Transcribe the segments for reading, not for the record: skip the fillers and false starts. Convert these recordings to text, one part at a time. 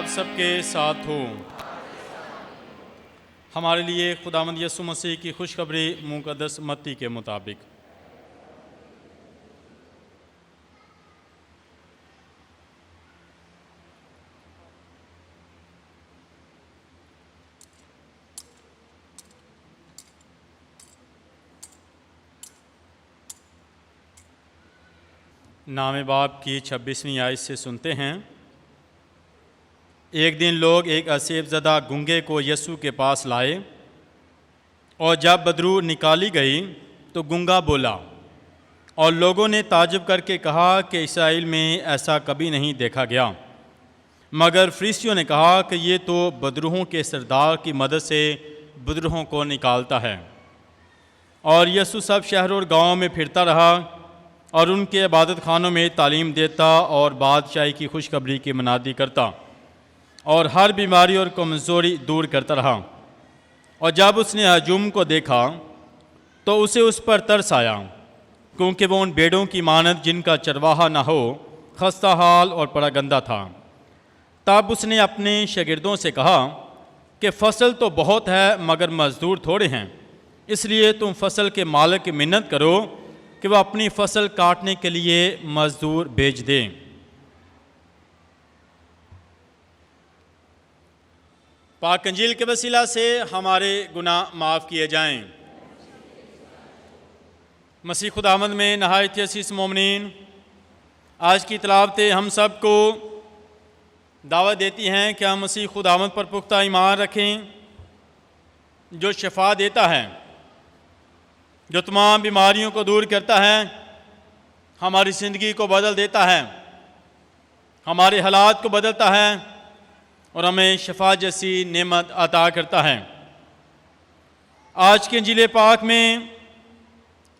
आप सबके साथ हो। हमारे लिए खुदावंद यीशु मसीह की खुशखबरी मुक़द्दस मत्ती के मुताबिक। नाम बाप की 26वीं आयत से सुनते हैं। एक दिन लोग एक असेबज़दा गूंगे को यीशु के पास लाए और जब बदरू निकाली गई तो गूंगा बोला और लोगों ने ताज्जुब करके कहा कि इस्राएल में ऐसा कभी नहीं देखा गया। मगर फरीसियों ने कहा कि ये तो बदरूहों के सरदार की मदद से बदरूहों को निकालता है। और यीशु सब शहरों और गाँवों में फिरता रहा और उनके इबादत खानों में तालीम देता और बादशाही की खुशखबरी की मनादी करता और हर बीमारी और कमज़ोरी दूर करता रहा। और जब उसने हजूम को देखा तो उसे उस पर तरस आया, क्योंकि वो उन भेड़ों की मानद जिनका चरवाहा न हो खस्ता हाल और परागंदा था। तब उसने अपने शागिर्दों से कहा कि फसल तो बहुत है मगर मज़दूर थोड़े हैं, इसलिए तुम फसल के मालिक की मिन्नत करो कि वह अपनी फसल काटने के लिए मज़दूर भेज दें। पाक अंजील के वसीला से हमारे गुनाह माफ़ किए जाएं। मसीह खुदावंद में नहायत अज़ीज़ मोमिनीन, आज की तिलावतें हम सब को दावत देती हैं कि हम मसीह खुदावंद पर पुख्ता ईमान रखें, जो शफा देता है, जो तमाम बीमारियों को दूर करता है, हमारी ज़िंदगी को बदल देता है, हमारे हालात को बदलता है और हमें शफा जैसी नेमत अता करता है। आज के इंजील पाक में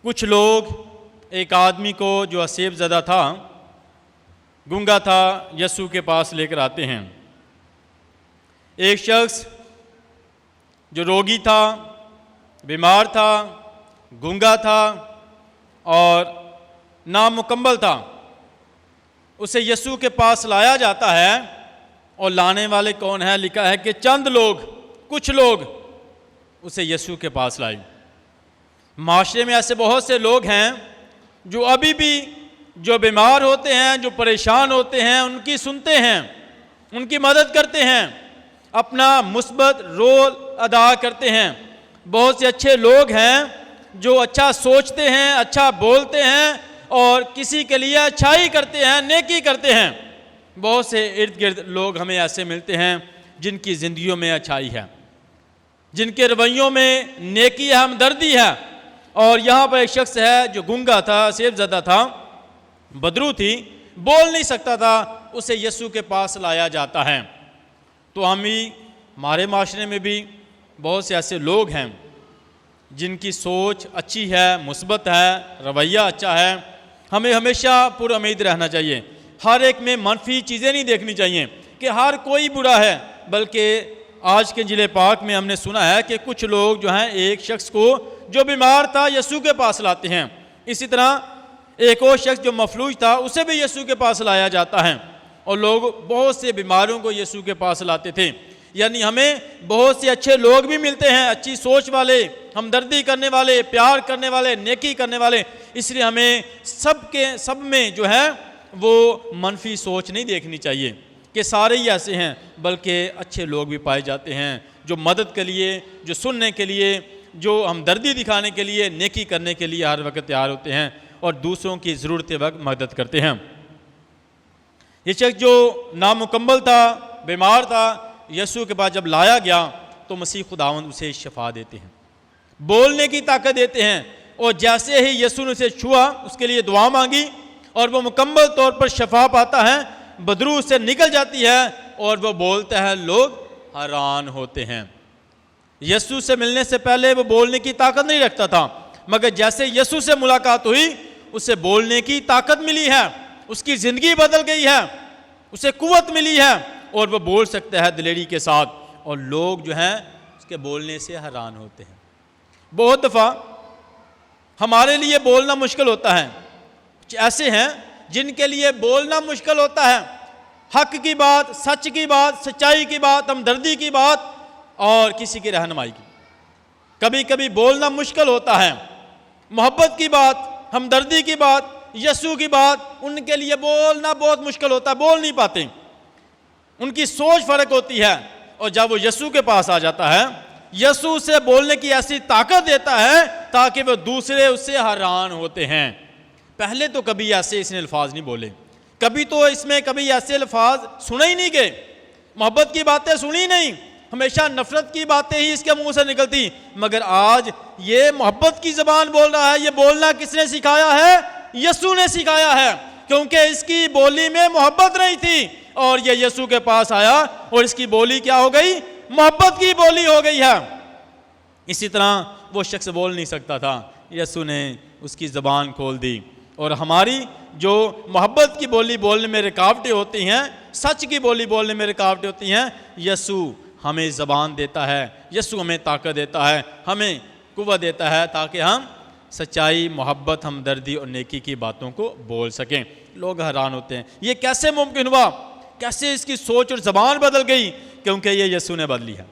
कुछ लोग एक आदमी को जो असेबज़दा था, गूंगा था, यीशु के पास लेकर आते हैं। एक शख्स जो रोगी था, बीमार था, गूंगा था और नामुकम्मल था, उसे यीशु के पास लाया जाता है। और लाने वाले कौन है? लिखा है कि चंद लोग, कुछ लोग उसे यीशु के पास लाए। माशरे में ऐसे बहुत से लोग हैं जो अभी भी जो बीमार होते हैं, जो परेशान होते हैं, उनकी सुनते हैं, उनकी मदद करते हैं, अपना मुस्बत रोल अदा करते हैं। बहुत से अच्छे लोग हैं जो अच्छा सोचते हैं, अच्छा बोलते हैं और किसी के लिए अच्छाई करते हैं, नेकी करते हैं। बहुत से इर्द गिर्द लोग हमें ऐसे मिलते हैं जिनकी ज़िंदगियों में अच्छाई है, जिनके रवैयों में नेकी है, हमदर्दी है। और यहाँ पर एक शख्स है जो गूंगा था, असेबज़दा था, बदरू थी, बोल नहीं सकता था, उसे यीशु के पास लाया जाता है। तो हम ही हमारे माशरे में भी बहुत से ऐसे लोग हैं जिनकी सोच अच्छी है, मुस्बत है, रवैया अच्छा है। हमें हमेशा पुरुमीद रहना चाहिए, हर एक में मनफी चीज़ें नहीं देखनी चाहिए कि हर कोई बुरा है। बल्कि आज के इंजील पाक में हमने सुना है कि कुछ लोग जो हैं एक शख्स को जो बीमार था यीशु के पास लाते हैं। इसी तरह एक और शख्स जो मफलूज था उसे भी यीशु के पास लाया जाता है। और लोग बहुत से बीमारों को यीशु के पास लाते थे। यानी हमें बहुत से अच्छे लोग भी मिलते हैं, अच्छी सोच वाले, हमदर्दी करने वाले, प्यार करने वाले, नेकी करने वाले। इसलिए हमें सब में जो है वो मनफी सोच नहीं देखनी चाहिए कि सारे ही ऐसे हैं, बल्कि अच्छे लोग भी पाए जाते हैं जो मदद के लिए, जो सुनने के लिए, जो हमदर्दी दिखाने के लिए, नेकी करने के लिए हर वक्त तैयार होते हैं और दूसरों की ज़रूरत वक्त मदद करते हैं। ये शख्स जो नामुकम्मल था, बीमार था, यीशु के पास जब लाया गया तो मसीह खुदावंद उसे शफा देते हैं, बोलने की ताकत देते हैं। और जैसे ही यीशु ने उसे छुआ, उसके लिए दुआ मांगी और वो मुकम्मल तौर पर शफा पाता है, बदरू उससे निकल जाती है और वो बोलता है। लोग हैरान होते हैं। यीशु से मिलने से पहले वो बोलने की ताकत नहीं रखता था, मगर जैसे यीशु से मुलाकात हुई उसे बोलने की ताकत मिली है, उसकी ज़िंदगी बदल गई है, उसे कुव्वत मिली है और वो बोल सकता है दिलेरी के साथ। और लोग जो हैं उसके बोलने से हैरान होते हैं। बहुत दफ़ा हमारे लिए बोलना मुश्किल होता है, ऐसे हैं जिनके लिए बोलना मुश्किल होता है। हक की बात, सच की बात, सच्चाई की बात, हमदर्दी की बात और किसी की रहनुमाई की। कभी कभी बोलना मुश्किल होता है, मोहब्बत की बात, हमदर्दी की बात, यसू की बात उनके लिए बोलना बहुत मुश्किल होता है, बोल नहीं पाते, उनकी सोच फर्क होती है। और जब वो यसू के पास आ जाता है, यसू से बोलने की ऐसी ताकत देता है ताकि वो दूसरे उससे हैरान होते हैं। पहले तो कभी ऐसे इसने अल्फाज नहीं बोले, कभी तो इसमें कभी ऐसे अल्फाज सुने ही नहीं गए, मोहब्बत की बातें सुनी नहीं, हमेशा नफरत की बातें ही इसके मुंह से निकलती। मगर आज ये मोहब्बत की ज़बान बोल रहा है। ये बोलना किसने सिखाया है? यसू ने सिखाया है, क्योंकि इसकी बोली में मोहब्बत नहीं थी और ये यसू के पास आया और इसकी बोली क्या हो गई? मोहब्बत की बोली हो गई है। इसी तरह वो शख्स बोल नहीं सकता था, यसू ने उसकी ज़बान खोल दी। और हमारी जो मोहब्बत की बोली बोलने में रुकावटें होती हैं, सच की बोली बोलने में रुकावटें होती हैं, यसू हमें ज़बान देता है, यसू हमें ताकत देता है, हमें कुव्वत देता है ताकि हम सच्चाई, मोहब्बत, हमदर्दी और नेकी की बातों को बोल सकें। लोग हैरान होते हैं, ये कैसे मुमकिन हुआ, कैसे इसकी सोच और ज़बान बदल गई? क्योंकि ये यसू ने बदली है।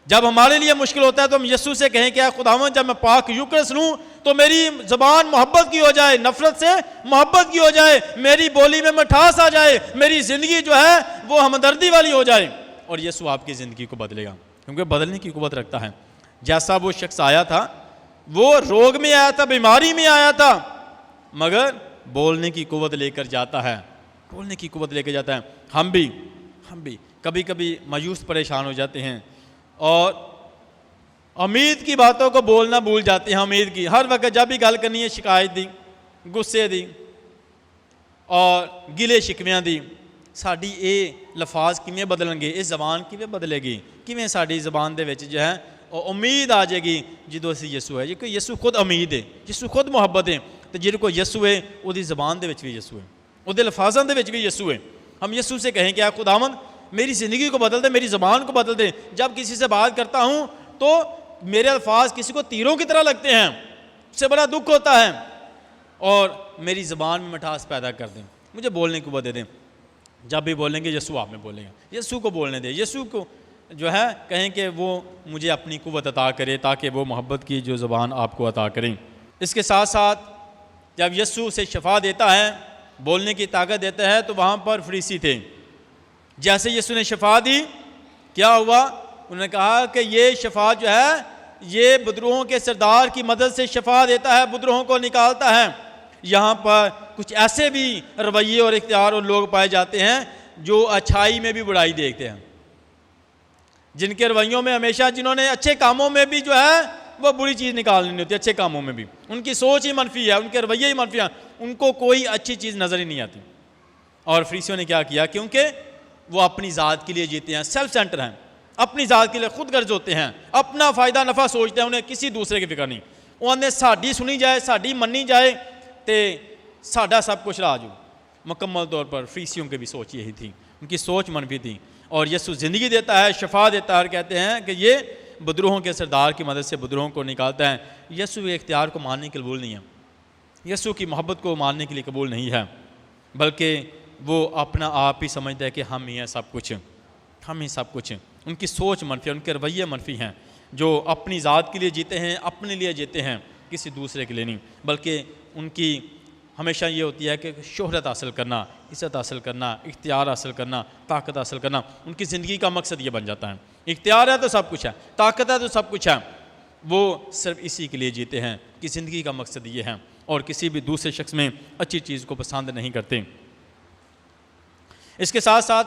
जब हमारे लिए मुश्किल होता है तो हम यसू से कहें कि खुदावंद जब मैं पाक यूकरस लूँ तो मेरी ज़बान मोहब्बत की हो जाए, नफ़रत से मोहब्बत की हो जाए, मेरी बोली में मिठास आ जाए, मेरी ज़िंदगी जो है वो हमदर्दी वाली हो जाए। और यसू आपकी ज़िंदगी को बदलेगा, क्योंकि बदलने की कुव्वत रखता है। जैसा वो शख्स आया था, वो रोग में आया था, बीमारी में आया था, मगर बोलने की कुव्वत लेकर जाता है, बोलने की कुव्वत लेकर जाता है। हम भी कभी कभी मायूस परेशान हो जाते हैं और उम्मीद की बातों को बोलना भूल जाते हैं। उम्मीद की हर वक्त जब भी गल करनी है शिकायत दी, गुस्से दी और गिले शिकवियाँ दी। साड़ी ये लफाज किमें बदलेंगे, ये ज़बान किमें बदलेगी, किमें साड़ी ज़बान दे विच जो है और उम्मीद आ जाएगी जो असी यसू है। क्योंकि यसू खुद उम्मीद है, यसू खुद मुहब्बत है, तो जिहदे कोल यसू है उहदी ज़बान दे विच भी यसू है, उहदे लफाजां दे विच भी यसू है। हम यसू से कहें कि खुदावंद मेरी ज़िंदगी को बदल दे, मेरी ज़बान को बदल दे। जब किसी से बात करता हूँ तो मेरे अल्फाज किसी को तीरों की तरह लगते हैं, उससे बड़ा दुख होता है, और मेरी ज़बान में मिठास पैदा कर दें, मुझे बोलने की कुव्वत दे दें। जब भी बोलेंगे यसू आप में बोलेंगे, यसू को बोलने दें, यसू को जो है कहें कि वो मुझे अपनी कुव्वत अता करे ताकि वो मोहब्बत की जो ज़बान आपको अता करें। इसके साथ साथ जब यसू से शफा देता है, बोलने की ताकत देता है, तो वहाँ पर फरीसी थे। जैसे यसू ने शफा दी, क्या हुआ? उन्होंने कहा कि ये शफा जो है ये बुदरूहों के सरदार की मदद से शफा देता है, बुदरूहों को निकालता है। यहाँ पर कुछ ऐसे भी रवैये और इख्तियार और लोग पाए जाते हैं जो अच्छाई में भी बुराई देखते हैं, जिनके रवैयों में हमेशा, जिन्होंने अच्छे कामों में भी जो है वो बुरी चीज़ निकालनी होती है, अच्छे कामों में भी उनकी सोच ही मनफी है, उनके रवैये ही मनफी है, उनको कोई अच्छी चीज़ नज़र ही नहीं आती। और फरीसियों ने क्या किया? क्योंकि वो अपनी ज़ात के लिए जीते हैं, सेल्फ सेंटर हैं, अपनी ज़ात के लिए खुद गर्ज होते हैं, अपना फ़ायदा नफ़ा सोचते हैं, उन्हें किसी दूसरे की फिक्र नहीं। उन्हें साड़ी सुनी जाए, साड़ी मनी जाए तो साडा सब कुछ राजू। मुकम्मल तौर पर फरीसियों की भी सोच यही थी, उनकी सोच मनफी थी। और यसू ज़िंदगी देता है, शफा देता है, और कहते हैं कि ये बुदरूहों के सरदार की मदद से बुदरूहों को निकालता है। यसू के इख्तियार को मानने के कबूल नहीं है, यसू की मोहब्बत को मानने के लिए कबूल नहीं है, बल्कि वो अपना आप ही समझता है कि हम ही हैं सब कुछ, हम ही सब कुछ हैं। उनकी सोच मनफी है, उनके रवैये मनफी हैं, जो अपनी ज़ात के लिए जीते हैं, अपने लिए जीते हैं, किसी दूसरे के लिए नहीं। बल्कि उनकी हमेशा ये होती है कि शोहरत हासिल करना, इज़्ज़त हासिल करना, इख्तियार हासिल करना, ताकत हासिल करना, उनकी ज़िंदगी का मकसद ये बन जाता है। इख्तियार है तो सब कुछ है, ताकत है तो सब कुछ है, वो सिर्फ इसी के लिए जीते हैं कि ज़िंदगी का मकसद ये है, और किसी भी दूसरे शख्स में अच्छी चीज़ को पसंद नहीं करते। इसके साथ साथ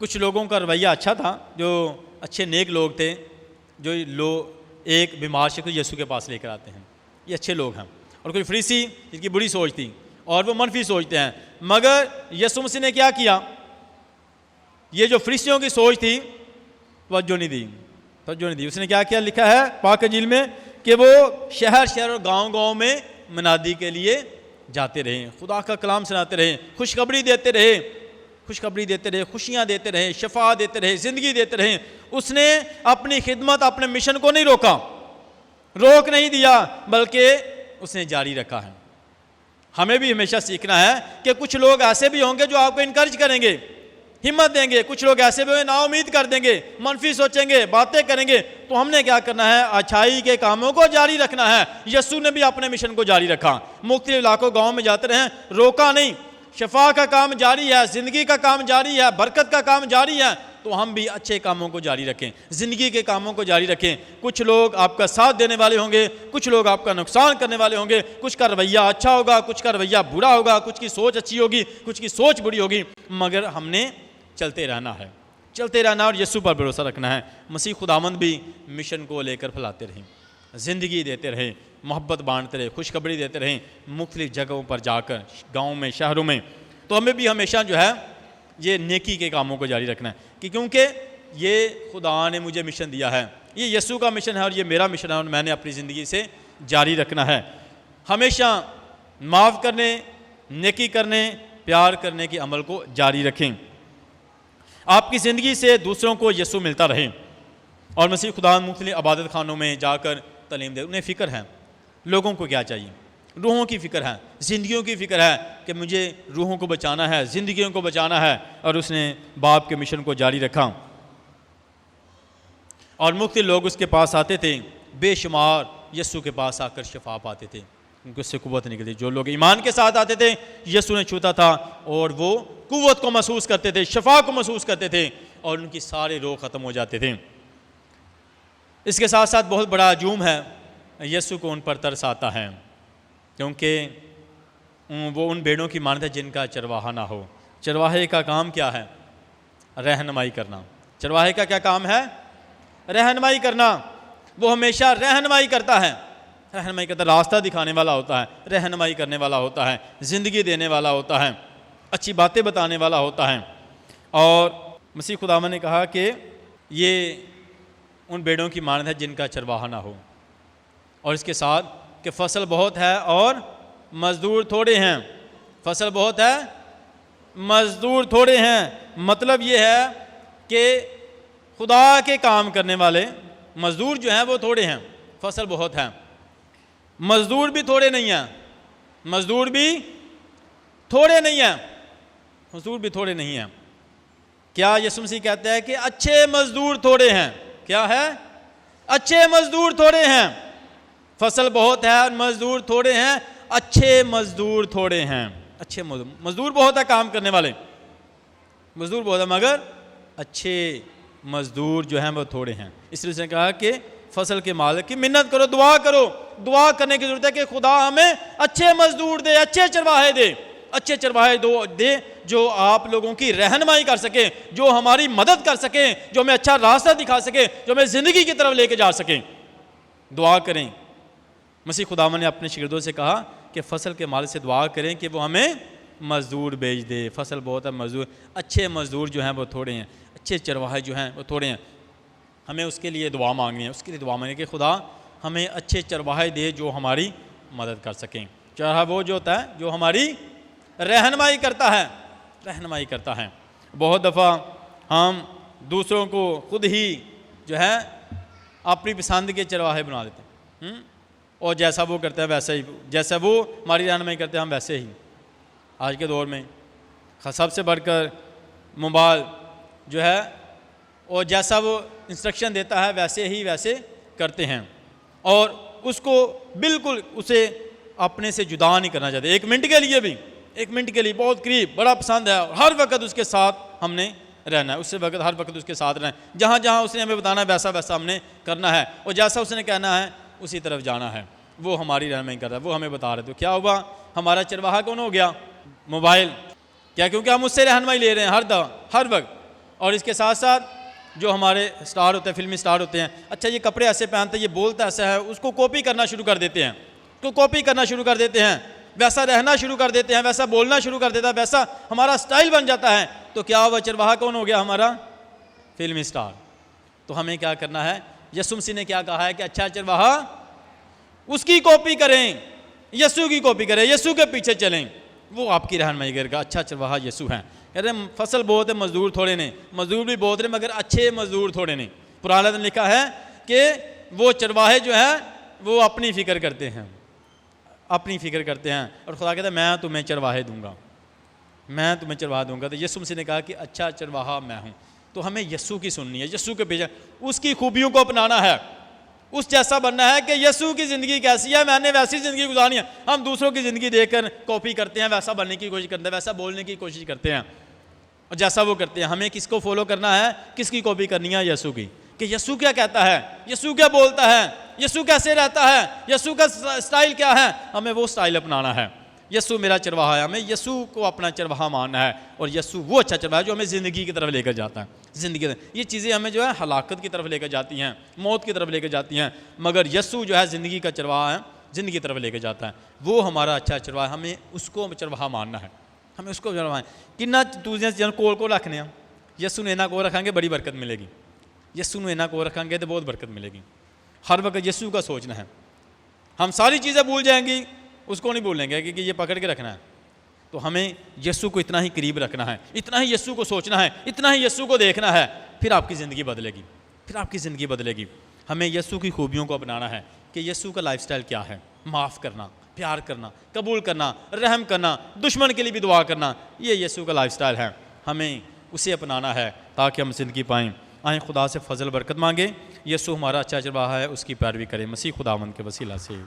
कुछ लोगों का रवैया अच्छा था, जो अच्छे नेक लोग थे, जो एक बीमार शख्स यीशु के पास लेकर आते हैं, ये अच्छे लोग हैं। और कुछ फरीसी जिनकी बुरी सोच थी और वो मनफी सोचते हैं। मगर यीशु मसीह ने क्या किया? ये जो फरीसियों की सोच थी तवज्जो नहीं दी, उसने क्या किया? लिखा है पाक इंजील में कि वो शहर शहर और गांव-गांव में मनादी के लिए जाते रहे, खुदा का कलाम सुनाते रहे, खुशखबरी देते रहे, खुशियाँ देते रहे, शफा देते रहे, ज़िंदगी देते रहे। उसने अपनी खिदमत, अपने मिशन को नहीं रोक नहीं दिया, बल्कि उसने जारी रखा है। हमें भी हमेशा सीखना है कि कुछ लोग ऐसे भी होंगे जो आपको इनकरेज करेंगे, हिम्मत देंगे, कुछ लोग ऐसे भी होंगे ना उम्मीद कर देंगे, मनफी सोचेंगे, बातें करेंगे। तो हमने क्या करना है? अच्छाई के कामों को जारी रखना है। यीशु ने भी अपने मिशन को जारी रखा, मुख्तलिफ इलाकों गाँव में जाते रहे, रोका नहीं। शफा का काम जारी है, ज़िंदगी का काम जारी है, बरकत का काम जारी है। तो हम भी अच्छे कामों को जारी रखें, ज़िंदगी के कामों को जारी रखें। कुछ लोग आपका साथ देने वाले होंगे, कुछ लोग आपका नुकसान करने वाले होंगे, कुछ का रवैया अच्छा होगा, कुछ का रवैया बुरा होगा, कुछ की सोच अच्छी होगी, कुछ की सोच बुरी होगी, मगर हमने चलते रहना है, चलते रहना और यीशु पर भरोसा रखना है। मसीह खुदावंद भी मिशन को लेकर फैलाते रहें, ज़िंदगी देते रहें, मोहब्बत बांटते रहे, खुशखबरी देते रहें मुख्तलिफ जगहों पर जाकर, गाँव में, शहरों में। तो हमें भी हमेशा जो है ये नेकी के कामों को जारी रखना है कि क्योंकि ये खुदा ने मुझे मिशन दिया है, ये यीशु का मिशन है और ये मेरा मिशन है और मैंने अपनी ज़िंदगी से जारी रखना है। हमेशा माफ़ करने, नेकी करने, प्यार करने के अमल को जारी रखें। आपकी ज़िंदगी से दूसरों को यीशु मिलता रहे और मसीह खुदा मुख्तलिफ इबादत खानों में जाकर तालीम दे। उन्हें फ़िक्र है लोगों को क्या चाहिए, रूहों की फ़िक्र है, ज़िंदगियों की फ़िक्र है कि मुझे रूहों को बचाना है, ज़िंदगियों को बचाना है। और उसने बाप के मिशन को जारी रखा और मुख्तलिफ लोग उसके पास आते थे, बेशुमार यीशु के पास आकर शफा पाते थे, उनको उससे कुव्वत निकलती। जो लोग ईमान के साथ आते थे यीशु ने छूता था और वो कुव्वत को महसूस करते थे, शफा को महसूस करते थे और उनकी सारे रोग ख़त्म हो जाते थे। इसके साथ साथ बहुत बड़ा अजूम है, यीशु को उन पर तरस आता है क्योंकि वो उन भेड़ों की मानते हैं जिनका चरवाहा ना हो। चरवाहे का काम क्या है? रहनुमाई करना। चरवाहे का क्या काम है? रहनुमाई करना। वो हमेशा रहनुमाई करता है, रहनुमाई करता, रास्ता दिखाने वाला होता है, रहनुमाई करने वाला होता है, ज़िंदगी देने वाला होता है, अच्छी बातें बताने वाला होता है। और मसीह खुदावन ने कहा कि ये उन भेड़ों की मानद है जिनका चरवाहा ना हो। और इसके साथ कि फसल बहुत है और मज़दूर थोड़े हैं। फसल बहुत है, मज़दूर थोड़े हैं। मतलब ये है कि खुदा के काम करने वाले मज़दूर जो हैं वो थोड़े हैं, फसल बहुत है, मज़दूर भी थोड़े नहीं हैं, मज़दूर भी थोड़े नहीं हैं, मज़दूर भी थोड़े नहीं हैं। क्या यीशु मसीह कहते हैं कि अच्छे मज़दूर थोड़े हैं? क्या है? अच्छे मज़दूर थोड़े हैं। फसल बहुत है और मज़दूर थोड़े हैं, अच्छे मज़दूर थोड़े हैं। अच्छे मज़दूर बहुत है, काम करने वाले मज़दूर बहुत है, मगर अच्छे मज़दूर जो हैं वो थोड़े हैं। इसलिए उसने कहा कि फसल के मालिक की मिन्नत करो, दुआ करो। दुआ करने की ज़रूरत है कि खुदा हमें अच्छे मज़दूर दे, अच्छे चरवाहे दे, अच्छे चरवाहे दे जो आप लोगों की रहनुमाई कर सके, जो हमारी मदद कर सके, जो हमें अच्छा रास्ता दिखा सके, जो हमें ज़िंदगी की तरफ लेके जा सके। दुआ करें। मसीह खुदावन ने अपने शिगिर्दों से कहा कि फसल के मालिक से दुआ करें कि वो हमें मज़दूर भेज दे। फसल बहुत है, मज़दूर, अच्छे मज़दूर जो हैं वो थोड़े हैं, अच्छे चरवाहे जो हैं वो थोड़े हैं। हमें उसके लिए दुआ मांगनी है, उसके लिए दुआ मांगनी कि खुदा हमें अच्छे चरवाहे दे जो हमारी मदद कर सकें। चरवाहा वो जो होता है जो हमारी रहनुमाई करता है, रहनुमाई करता है। बहुत दफ़ा हम दूसरों को खुद ही जो है अपनी पसंद के चरवाहे बना देते हैं और जैसा वो करते हैं वैसे ही, जैसा वो हमारी रहनुमाई करते हैं हम वैसे ही। आज के दौर में सबसे बढ़कर मोबाइल जो है और जैसा वो इंस्ट्रक्शन देता है वैसे करते हैं और उसको बिल्कुल उसे अपने से जुदा नहीं करना चाहते। एक मिनट के लिए भी, एक मिनट के लिए बहुत करीब, बड़ा पसंद है और हर वक्त उसके साथ हमने रहना है, उससे वक्त हर वक्त उसके साथ रहना है। जहाँ जहाँ उसने हमें बताना है वैसा हमने करना है और जैसा उसने कहना है उसी तरफ जाना है। वो हमारी रहनुमाई कर रहा है, वो हमें बता रहे। तो क्या हुआ? हमारा चरवाहा कौन हो गया? मोबाइल। क्या? क्योंकि हम उससे रहनुमाई ले रहे हैं हर वक्त। और इसके साथ साथ जो हमारे स्टार होते हैं, फिल्मी स्टार होते हैं, अच्छा ये कपड़े ऐसे पहनते हैं, ये बोलता ऐसा है, उसको कॉपी करना शुरू कर देते हैं, उसको कॉपी करना शुरू कर देते हैं, वैसा रहना शुरू कर देते हैं, वैसा बोलना शुरू कर देता है, वैसा हमारा स्टाइल बन जाता है। तो क्या हुआ? चरवाहा कौन हो गया? हमारा फिल्मी स्टार। तो हमें क्या करना है? यीशु मसीह ने क्या कहा है कि अच्छा चरवाहा उसकी कॉपी करें, यीशु की कॉपी करें, यीशु के पीछे चलें, वो आपकी रहनुमाई करेगा। अच्छा चरवाहा यीशु है। अरे फसल बहुत है, मजदूर थोड़े नहीं, मजदूर भी बहुत है मगर अच्छे मजदूर थोड़े नहीं। पुराने में लिखा है कि वो चरवाहे जो है वो अपनी फिक्र करते हैं, अपनी फ़िक्र करते हैं, और खुदा कहता है मैं तुम्हें चरवाहे दूंगा, मैं तुम्हें चरवाहा दूंगा। तो यीशु मसीह ने कहा कि अच्छा चरवाहा मैं हूँ। तो हमें यीशु की सुननी है, यीशु के पीछे उसकी खूबियों को अपनाना है, उस जैसा बनना है कि यीशु की ज़िंदगी कैसी है मैंने वैसी ज़िंदगी गुजारनी है। हम दूसरों की ज़िंदगी देखकर कॉपी करते हैं, वैसा बनने की कोशिश करते हैं, वैसा बोलने की कोशिश करते हैं, और जैसा वो करते हैं। हमें किसको फॉलो करना है, किसकी कॉपी करनी है? यीशु की, कि यीशु क्या कहता है, यीशु क्या बोलता है, यीशु कैसे रहता है, यीशु का स्टाइल क्या है, हमें वो स्टाइल अपनाना है। यीशु मेरा चरवाहा है, हमें यीशु को अपना चरवाहा मानना है, और यीशु वो अच्छा चरवाहा है जो हमें ज़िंदगी की तरफ लेकर जाता है। ज़िंदगी ये चीज़ें हमें जो है हलाकत की तरफ लेकर जाती हैं, मौत की तरफ लेकर जाती हैं, मगर यीशु जो है ज़िंदगी का चरवाहा है, ज़िंदगी की तरफ लेकर जाता है। वो हमारा अच्छा चरवाहा है, हमें उसको चरवाहा मानना है, हमें उसको चरवाहा। किन्ना दूसरे जन कोल को रखने हैं, यीशु ने इन्ना को रखेंगे बड़ी बरकत मिलेगी, यीशु ने इन्ना को रखेंगे तो बहुत बरकत मिलेगी। हर वक्त यीशु का सोचना है। हम सारी चीज़ें भूल जाएंगी, उसको नहीं भूलेंगे कि ये पकड़ के रखना है। तो हमें यीशु को इतना ही करीब रखना है, इतना ही यीशु को सोचना है, इतना ही यीशु को देखना है, फिर आपकी ज़िंदगी बदलेगी, फिर आपकी ज़िंदगी बदलेगी। हमें यीशु की खूबियों को अपनाना है कि यीशु का लाइफस्टाइल क्या है, माफ़ करना, प्यार करना, कबूल करना, रहम करना, दुश्मन के लिए भी दुआ करना, ये यीशु का लाइफस्टाइल है। हमें उसे अपनाना है ताकि हम ज़िंदगी पाएँ। आए खुदा से फजल बरकत मांगे, यीशु हमारा अच्छा चरवाहा है, उसकी पैरवी करें मसीह खुदावंद के वसीला से।